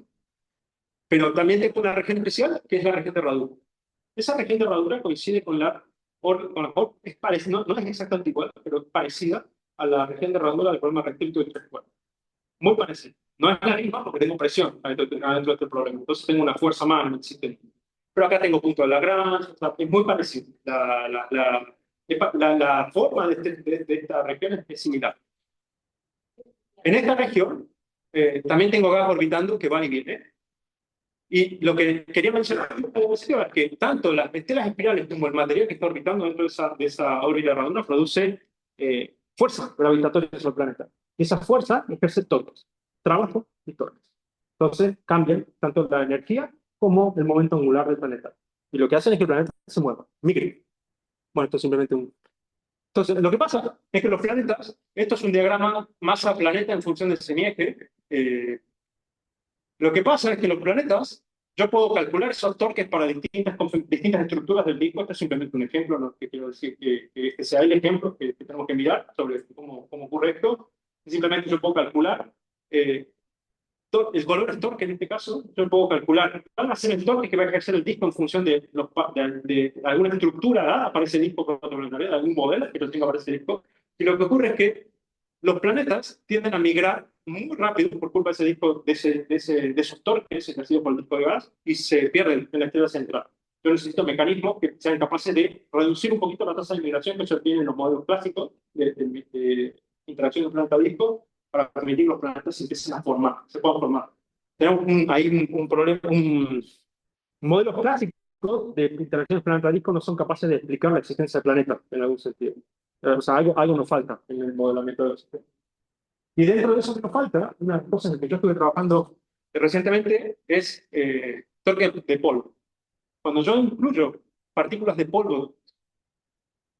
Pero también tengo una región especial, que es la región de herradura. Esa región de herradura coincide con es parecida, no es exactamente igual, pero es parecida a la región de herradura del problema rectil del 3-4. Muy parecida. No es la misma porque tengo presión adentro de este problema. Entonces tengo una fuerza más en el sistema. Pero acá tengo punto de Lagrange, o sea, es muy parecido. La forma de esta región es similar. En esta región también tengo gas orbitando que van y vienen. Y lo que quería mencionar es que tanto las estelas espirales como el material que está orbitando dentro de esa órbita de herradura produce fuerza gravitatoria sobre el planeta. Y esa fuerza ejerce torques, trabajo y torques. Entonces cambian tanto la energía como el momento angular del planeta. Y lo que hacen es que el planeta se mueva, migre. Bueno, esto es simplemente un... Entonces, lo que pasa es que los planetas, esto es un diagrama masa-planeta en función del semieje. Lo que pasa es que los planetas, yo puedo calcular esos torques para distintas estructuras del disco. Esto es simplemente un ejemplo, no que quiero decir que sea el ejemplo que tenemos que mirar sobre cómo ocurre esto. Simplemente yo puedo calcular el valor del torque en este caso, yo puedo calcular cuál va a ser el torque que va a ejercer el disco en función de alguna estructura dada para ese disco protoplanetario, de algún modelo que lo tenga para ese disco. Y lo que ocurre es que los planetas tienden a migrar muy rápido por culpa de ese disco, de esos torques ejercidos por el disco de gas y se pierden en la estrella central. Yo necesito mecanismos que sean capaces de reducir un poquito la tasa de migración que se obtiene en los modelos clásicos de interacción de planeta-disco para permitir que los planetas se empiecen a formar, se puedan formar. Tenemos ahí un problema, modelos clásicos de interacciones planeta-disco no son capaces de explicar la existencia del planeta en algún sentido. O sea, algo nos falta en el modelamiento de los sistemas. Y dentro de eso que nos falta, una de las cosas en las que yo estuve trabajando recientemente es torque de polvo. Cuando yo incluyo partículas de polvo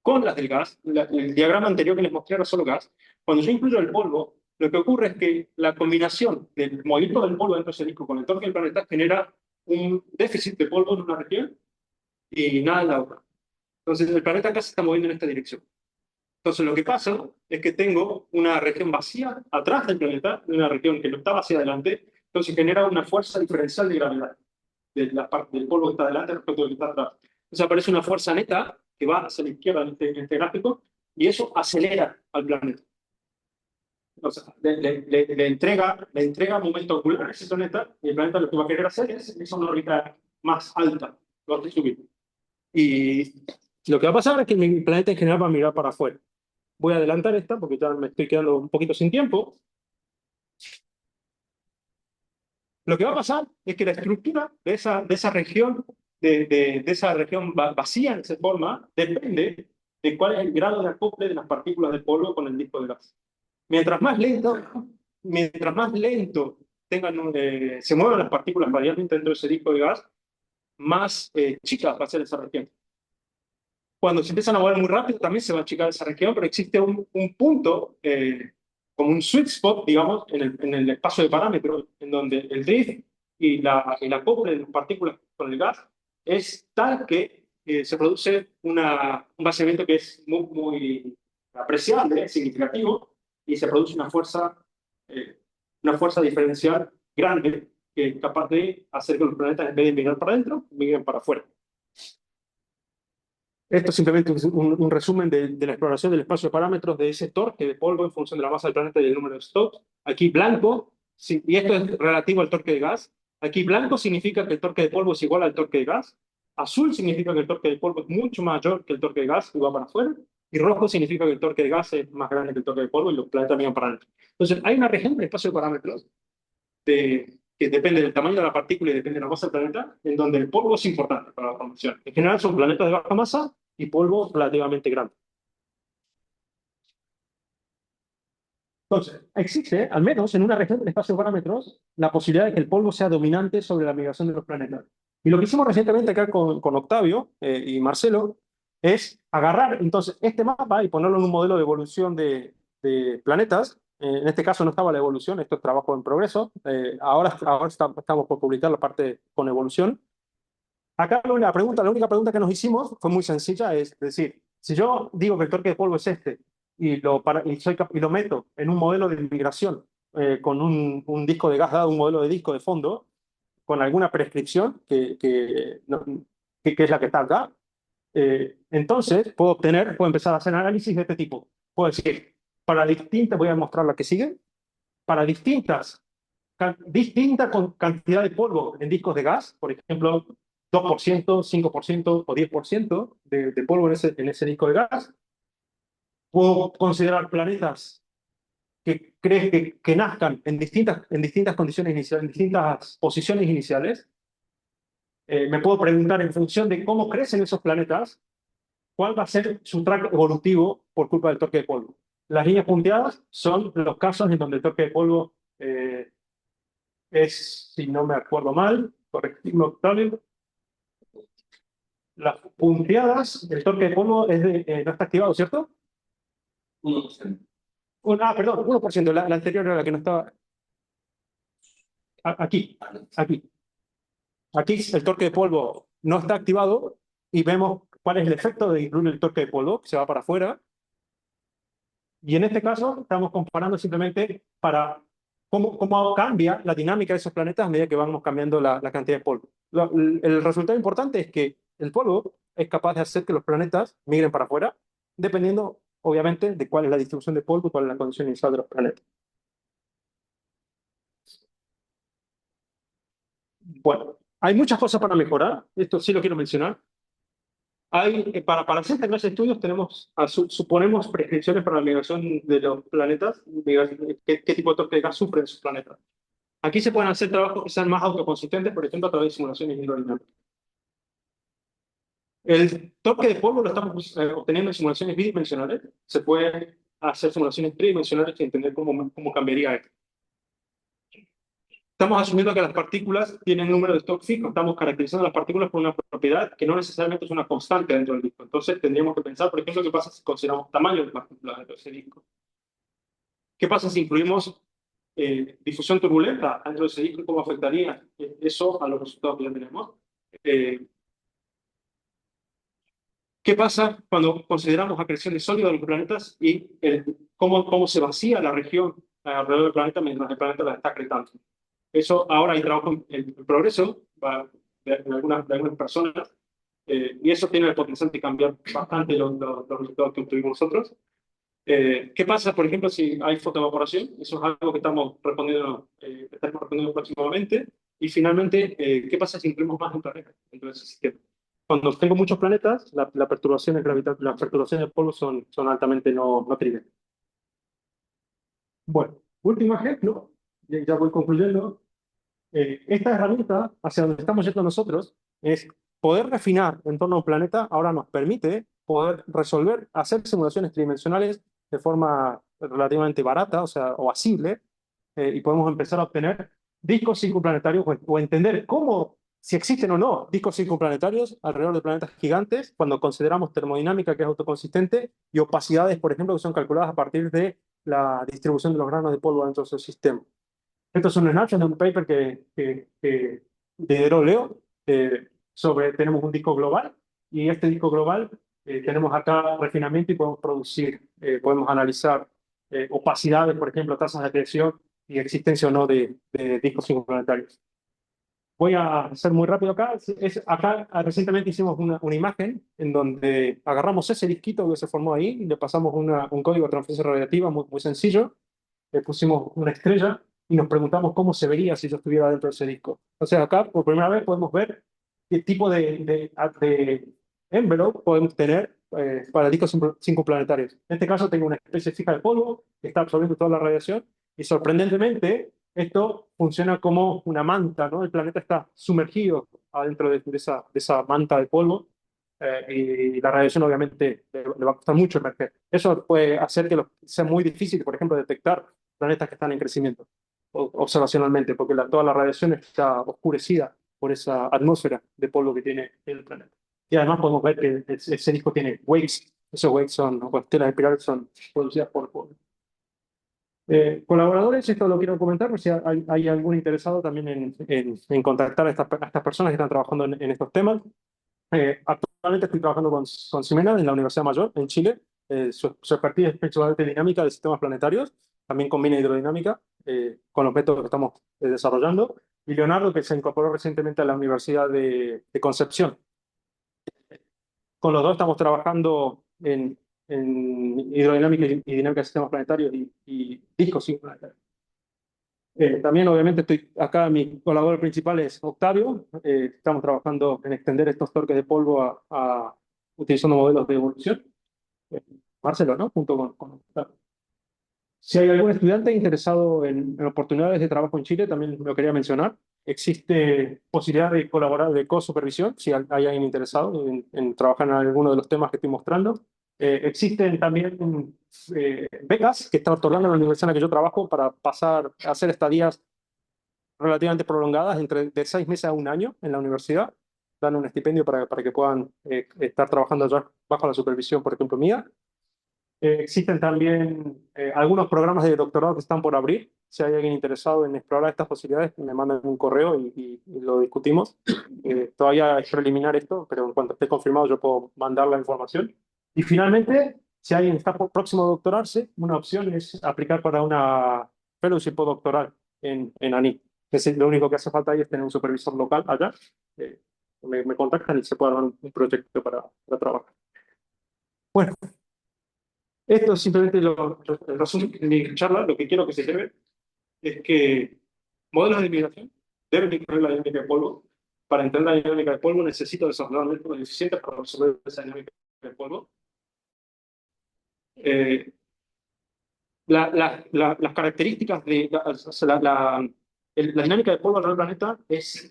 con las del gas, el diagrama anterior que les mostré era solo gas, cuando yo incluyo el polvo, lo que ocurre es que la combinación del movimiento del polvo dentro de ese disco con el torque del planeta genera un déficit de polvo en una región y nada en la otra. Entonces el planeta acá se está moviendo en esta dirección. Entonces lo que pasa es que tengo una región vacía atrás del planeta, una región que no está vacía adelante, entonces genera una fuerza diferencial de gravedad de la parte del polvo que está adelante respecto al que está atrás. Entonces aparece una fuerza neta que va hacia la izquierda en este gráfico y eso acelera al planeta. O sea, le entrega momento angular a ese planeta y el planeta lo que va a querer hacer es una órbita más alta, lo va a subir. Y lo que va a pasar es que mi planeta en general va a mirar para afuera. Voy a adelantar esta porque ya me estoy quedando un poquito sin tiempo. Lo que va a pasar es que la estructura de esa región, de esa región vacía en esa forma, depende de cuál es el grado de acople de las partículas de polvo con el disco de gas. Mientras más lento se muevan las partículas radialmente dentro de ese disco de gas, más chica va a ser esa región. Cuando se empiezan a mover muy rápido, también se va a achicar esa región, pero existe un punto, como un sweet spot, digamos, en el espacio de parámetros, en donde el drift y el acople de las partículas con el gas es tal que se produce un vaciamiento que es muy apreciable, significativo, y se produce una fuerza diferencial grande que es capaz de hacer que los planetas, en vez de migrar para adentro, migren para afuera. Esto es simplemente un resumen de la exploración del espacio de parámetros de ese torque de polvo en función de la masa del planeta y el número de Stokes. Aquí blanco, y esto es relativo al torque de gas. Aquí blanco significa que el torque de polvo es igual al torque de gas. Azul significa que el torque de polvo es mucho mayor que el torque de gas y va para afuera. Y rojo significa que el torque de gas es más grande que el torque de polvo y los planetas miran para adentro. Entonces, hay una región del espacio de parámetros que depende del tamaño de la partícula y depende de la masa del planeta, en donde el polvo es importante para la formación. En general son planetas de baja masa y polvo relativamente grande. Entonces, existe, al menos en una región del espacio de parámetros, la posibilidad de que el polvo sea dominante sobre la migración de los planetas. Y lo que hicimos recientemente acá con Octavio y Marcelo es agarrar entonces este mapa y ponerlo en un modelo de evolución de planetas En este caso no estaba la evolución, esto es trabajo en progreso. Ahora estamos por publicar la parte con evolución. Acá la única pregunta que nos hicimos fue muy sencilla, es decir, si yo digo que el torque de polvo es este y lo meto en un modelo de migración con un disco de gas dado, un modelo de disco de fondo, con alguna prescripción que es la que está acá, entonces puedo empezar a hacer análisis de este tipo. Puedo decir, voy a mostrar la que sigue, para distinta cantidad de polvo en discos de gas, por ejemplo, 2%, 5% o 10% de polvo en ese disco de gas. Puedo considerar planetas que nazcan en distintas condiciones iniciales, en distintas posiciones iniciales. Me puedo preguntar en función de cómo crecen esos planetas, cuál va a ser su track evolutivo por culpa del torque de polvo. Las líneas punteadas son los casos en donde el torque de polvo es, si no me acuerdo mal, correctivo octave. Las punteadas, el torque de polvo no está activado, ¿cierto? 1%. Perdón, 1%, la anterior era la que no estaba. Aquí. Aquí el torque de polvo no está activado y vemos cuál es el efecto de incluir el torque de polvo, que se va para afuera. Y en este caso estamos comparando simplemente para cómo cambia la dinámica de esos planetas a medida que vamos cambiando la cantidad de polvo. El resultado importante es que el polvo es capaz de hacer que los planetas migren para afuera, dependiendo, obviamente, de cuál es la distribución de polvo y cuál es la condición inicial de los planetas. Bueno, hay muchas cosas para mejorar, esto sí lo quiero mencionar. Para hacer esta clase de estudios suponemos prescripciones para la migración de los planetas, qué tipo de torque de gas sufren sus planetas. Aquí se pueden hacer trabajos que sean más autoconsistentes, por ejemplo, a través de simulaciones hidrodinámicas. El torque de polvo lo estamos obteniendo en simulaciones bidimensionales. Se puede hacer simulaciones tridimensionales y entender cómo cambiaría esto. Estamos asumiendo que las partículas tienen número de Stokes fijo. Estamos caracterizando las partículas por una propiedad que no necesariamente es una constante dentro del disco. Entonces tendríamos que pensar, por ejemplo, qué pasa si consideramos tamaño de partículas dentro de ese disco. ¿Qué pasa si incluimos difusión turbulenta dentro de ese disco y cómo afectaría eso a los resultados que ya tenemos? ¿Qué pasa cuando consideramos acreciones sólidas de los planetas y cómo se vacía la región alrededor del planeta mientras el planeta la está acretando? Eso ahora hay trabajo en progreso de algunas personas y eso tiene el potencial de cambiar bastante los resultados que obtuvimos nosotros. ¿Qué pasa, por ejemplo, si hay fotoevaporación? Eso es algo que estaremos respondiendo próximamente. Y finalmente, ¿qué pasa si incluimos más de un planeta dentro de ese sistema? Cuando tengo muchos planetas, las perturbaciones del polvo son altamente no triviales. Bueno, último ejemplo, ya voy concluyendo. Esta herramienta, hacia donde estamos yendo nosotros, es poder refinar en torno a un planeta. Ahora nos permite poder hacer simulaciones tridimensionales de forma relativamente barata, o asible, y podemos empezar a obtener discos circunplanetarios o entender si existen o no discos circunplanetarios alrededor de planetas gigantes cuando consideramos termodinámica, que es autoconsistente, y opacidades, por ejemplo, que son calculadas a partir de la distribución de los granos de polvo dentro de su sistema. Esto es un snapshot de un paper que lideró Leo tenemos un disco global y este disco global tenemos acá refinamiento y podemos analizar opacidades, por ejemplo, tasas de acreción y existencia o no de discos circunplanetarios. Voy a ser muy rápido acá. Acá recientemente hicimos una imagen en donde agarramos ese disquito que se formó ahí y le pasamos un código de transferencia radiativa muy sencillo. Le pusimos una estrella y nos preguntamos cómo se vería si yo estuviera dentro de ese disco. O sea, acá por primera vez podemos ver qué tipo de envelope podemos tener para discos circunplanetarios. En este caso tengo una especie fija de polvo que está absorbiendo toda la radiación y sorprendentemente esto funciona como una manta, ¿no? El planeta está sumergido adentro de esa manta de polvo y la radiación obviamente le va a costar mucho emerger. Eso puede hacer que sea muy difícil, por ejemplo, detectar planetas que están en crecimiento observacionalmente, porque toda la radiación está oscurecida por esa atmósfera de polvo que tiene el planeta. Y además podemos ver que ese disco tiene wakes. Esos wakes son, o estelas espirales, son producidas por polvo. Colaboradores, esto lo quiero comentar, por si hay algún interesado también en contactar a estas personas que están trabajando en estos temas. Actualmente estoy trabajando con Ximena en la Universidad Mayor, en Chile. Su expertise es principalmente dinámica de sistemas planetarios, también combina hidrodinámica con los métodos que estamos desarrollando. Y Leonardo, que se incorporó recientemente a la Universidad de Concepción. Con los dos estamos trabajando en hidrodinámica y dinámica de sistemas planetarios y discos sí, planetarios. También, obviamente, estoy acá, mi colaborador principal es Octavio. Estamos trabajando en extender estos torques de polvo utilizando modelos de evolución. Marcelo, ¿no? Junto con Octavio. Si hay algún estudiante interesado en oportunidades de trabajo en Chile, también lo quería mencionar. Existe posibilidad de colaborar de co-supervisión, si hay alguien interesado en trabajar en alguno de los temas que estoy mostrando. Existen también becas que está otorgando la universidad en la que yo trabajo para pasar a hacer estadías relativamente prolongadas, de 6 meses a un año en la universidad. Dan un estipendio para que puedan estar trabajando allá bajo la supervisión, por ejemplo, mía. Existen también algunos programas de doctorado que están por abrir. Si hay alguien interesado en explorar estas posibilidades, me mandan un correo y lo discutimos. Todavía es preliminar esto, pero en cuanto esté confirmado yo puedo mandar la información. Y finalmente, si alguien está próximo a doctorarse, una opción es aplicar para una fellowship doctoral en ANI. Lo único que hace falta ahí es tener un supervisor local allá. Me contactan y se puede dar un proyecto para trabajar. Bueno, esto es simplemente el resumen de mi charla. Lo que quiero que se lleve es que modelos de migración deben incluir la dinámica de polvo. Para entender la dinámica de polvo necesito desarrollar métodos eficientes para resolver esa dinámica de polvo. Las características de la dinámica de polvo alrededor del planeta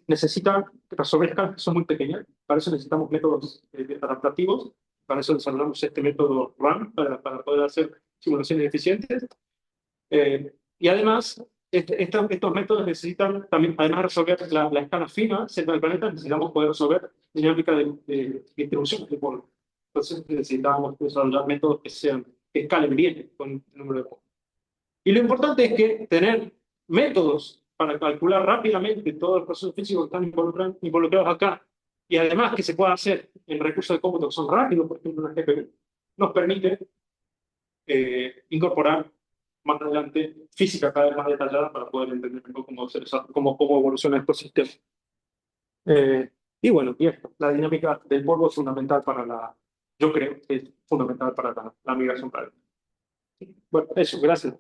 necesita resolver escalas que son muy pequeñas. Para eso necesitamos métodos adaptativos. Para eso desarrollamos este método RAM para poder hacer simulaciones eficientes. Y además, estos métodos necesitan también, además de resolver la escala fina cerca del planeta, necesitamos poder resolver dinámica de distribución de polvo. Entonces necesitamos desarrollar métodos que escalen bien con el número de polvo. Y lo importante es que tener métodos para calcular rápidamente todos los procesos físicos que están involucrados acá, y además que se pueda hacer en recursos de cómputo que son rápidos, por ejemplo, una GPU, nos permite incorporar más adelante física cada vez más detallada para poder entender mejor cómo evolucionan estos sistemas. Y bueno, y esto, la dinámica del polvo es fundamental yo creo que es fundamental para la migración planetaria. Bueno, eso, gracias.